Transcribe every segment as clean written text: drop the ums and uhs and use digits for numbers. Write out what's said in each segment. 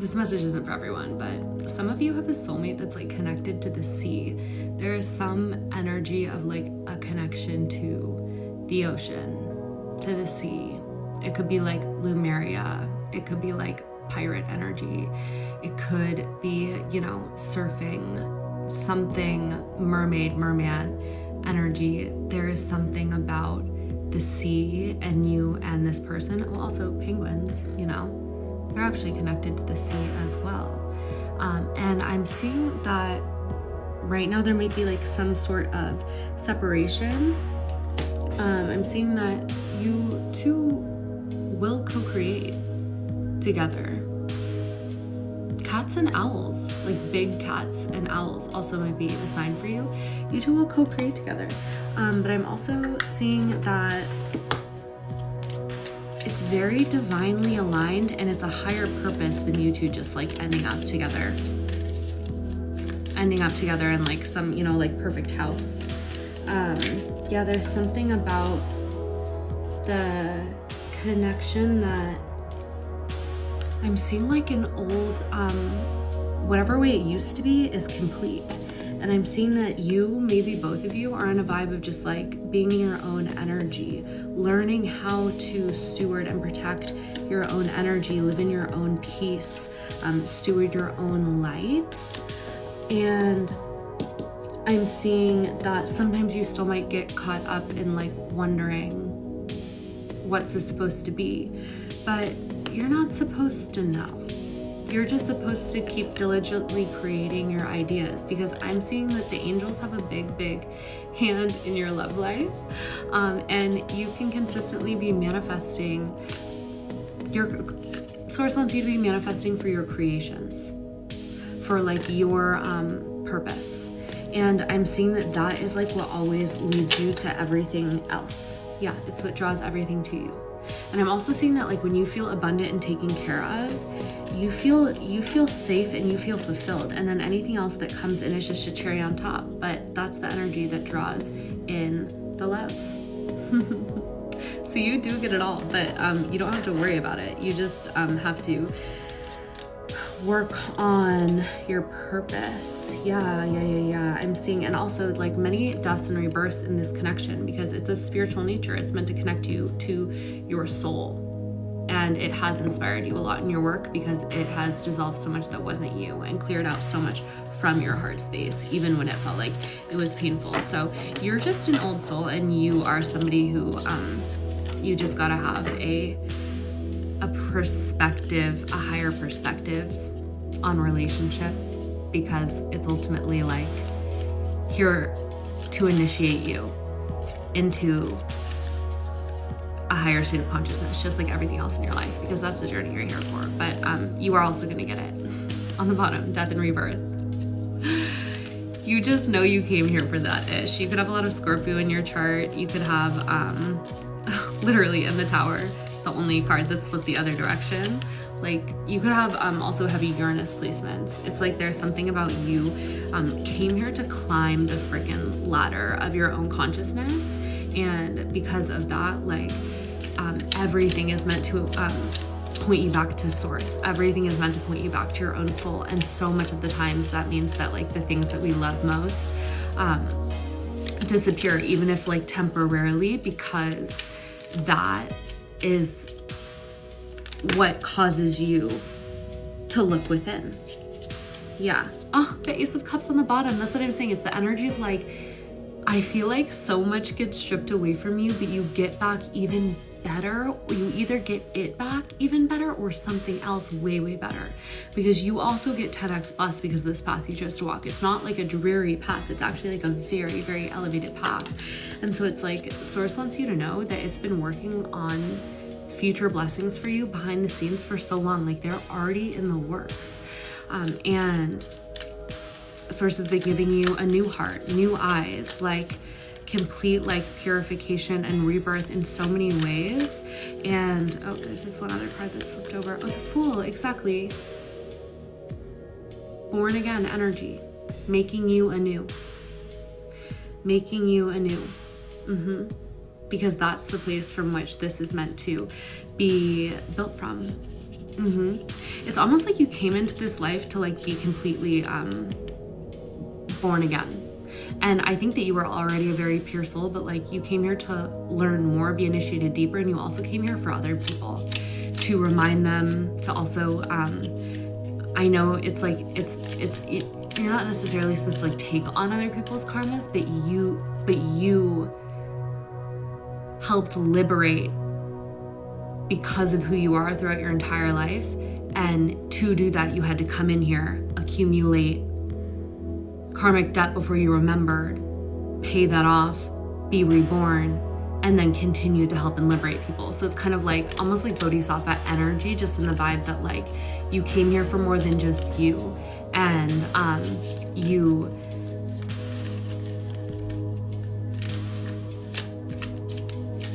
this message isn't for everyone, but some of you have a soulmate that's like connected to the sea. There is some energy of like a connection to the ocean, to the sea. It could be like Lumeria. It could be like pirate energy. It could be, you know, surfing, something merman energy. There is something about the sea and you and this person. Well, also penguins, you know, they're actually connected to the sea as well. And I'm seeing that right now there might be like some sort of separation. I'm seeing that you two will co-create together. Cats and owls, like big cats and owls, also might be a sign for you. You two will co-create together. But I'm also seeing that it's very divinely aligned and it's a higher purpose than you two just like ending up together in like some, you know, like perfect house. Yeah, there's something about the connection that I'm seeing like an old, whatever way it used to be is complete. And I'm seeing that you, maybe both of you, are on a vibe of just like being in your own energy, learning how to steward and protect your own energy, live in your own peace, steward your own light. And I'm seeing that sometimes you still might get caught up in like wondering, what's this supposed to be? But you're not supposed to know. You're just supposed to keep diligently creating your ideas, because I'm seeing that the angels have a big hand in your love life. And you can consistently be manifesting. Your source wants you to be manifesting for your creations, for like your purpose. And I'm seeing that that is like what always leads you to everything else. Yeah, it's what draws everything to you. And I'm also seeing that like when you feel abundant and taken care of, you feel safe and you feel fulfilled, and then anything else that comes in is just a cherry on top. But that's the energy that draws in the love. So you do get it all, but you don't have to worry about it. You just have to work on your purpose. Yeah. I'm seeing, and also like many deaths and rebirths in this connection, because it's of spiritual nature. It's meant to connect you to your soul. And it has inspired you a lot in your work, because it has dissolved so much that wasn't you and cleared out so much from your heart space, even when it felt like it was painful. So you're just an old soul, and you are somebody who you just gotta have a perspective, a higher perspective on relationship, because it's ultimately like here to initiate you into a higher state of consciousness, just like everything else in your life, because that's the journey you're here for. But you are also going to get it on the bottom, death and rebirth. You just know you came here for that ish. You could have a lot of Scorpio in your chart. You could have literally in the Tower, the only card that's flipped the other direction. Like you could have also heavy Uranus placements. It's like there's something about you came here to climb the freaking ladder of your own consciousness, and because of that, like everything is meant to point you back to source. Everything is meant to point you back to your own soul. And so much of the times that means that like the things that we love most disappear, even if like temporarily, because that is what causes you to look within. Yeah. Oh, the Ace of Cups on the bottom. That's what I'm saying. It's the energy of like, I feel like so much gets stripped away from you, but you get back even better. You either get it back even better or something else way better, because you also get 10x plus because of this path you chose to walk. It's not like a dreary path. It's actually like a very elevated path. And so it's like source wants you to know that it's been working on future blessings for you behind the scenes for so long. Like they're already in the works. And source has been giving you a new heart, new eyes, like complete like purification and rebirth in so many ways. And oh, there's this one other card that slipped over. Oh, the Fool, exactly. Born again energy, making you anew. Because that's the place from which this is meant to be built from. It's almost like you came into this life to like be completely born again. And I think that you were already a very pure soul, but like you came here to learn more, be initiated deeper, and you also came here for other people, to remind them, to also, I know it's like, you're not necessarily supposed to like take on other people's karmas, but you helped liberate because of who you are throughout your entire life. And to do that, you had to come in here, accumulate karmic debt before you remembered, pay that off, be reborn, and then continue to help and liberate people. So it's kind of like almost like Bodhisattva energy, just in the vibe that like you came here for more than just you. And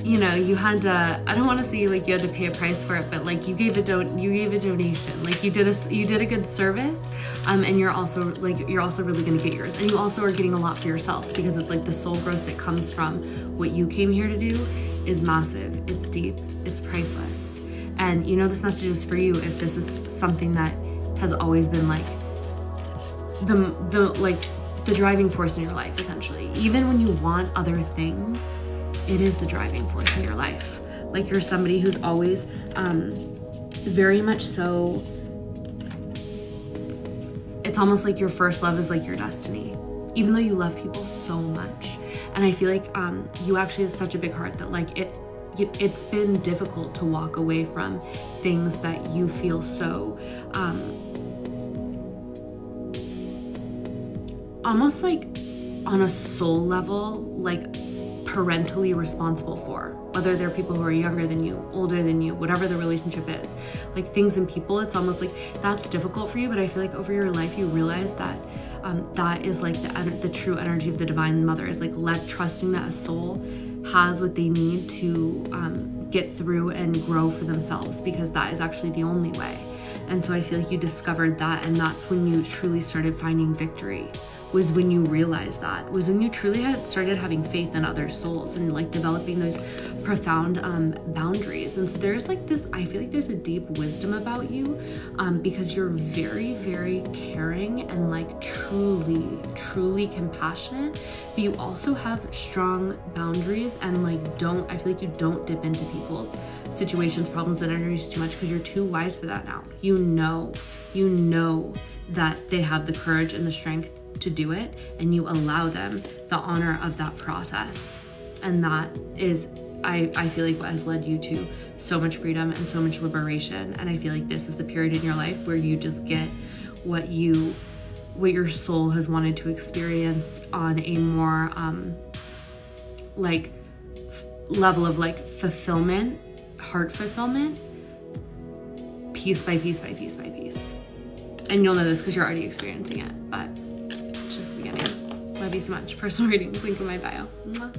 you know, you had to, I don't want to say like you had to pay a price for it, but like you gave a donation, like you did a good service, and you're also really going to get yours, and you also are getting a lot for yourself, because it's like the soul growth that comes from what you came here to do is massive, it's deep, it's priceless. And you know, this message is for you if this is something that has always been like the driving force in your life, essentially. Even when you want other things, it is the driving force in your life. Like you're somebody who's always very much so, it's almost like your first love is like your destiny, even though you love people so much. And I feel like you actually have such a big heart that like it's been difficult to walk away from things that you feel so almost like on a soul level, like parentally responsible for, whether they're people who are younger than you, older than you, whatever the relationship is, like things and people, it's almost like that's difficult for you. But I feel like over your life you realize that that is like the true energy of the divine mother, is like trusting that a soul has what they need to get through and grow for themselves, because that is actually the only way. And so I feel like you discovered that, and that's when you truly started finding victory, was when you realized that, was when you truly started having faith in other souls and like developing those profound boundaries. And so there's like this, I feel like there's a deep wisdom about you, because you're very, very caring and like truly compassionate, but you also have strong boundaries, and like I feel like you don't dip into people's situations, problems, and energies too much, because you're too wise for that now. You know that they have the courage and the strength to do it, and you allow them the honor of that process. And that is, I feel like, what has led you to so much freedom and so much liberation. And I feel like this is the period in your life where you just get what your soul has wanted to experience on a more like level of like fulfillment, heart fulfillment, piece by piece by piece by piece. And you'll know this because you're already experiencing it, but it's just the beginning. Love you so much. Personal readings, link in my bio. Mwah.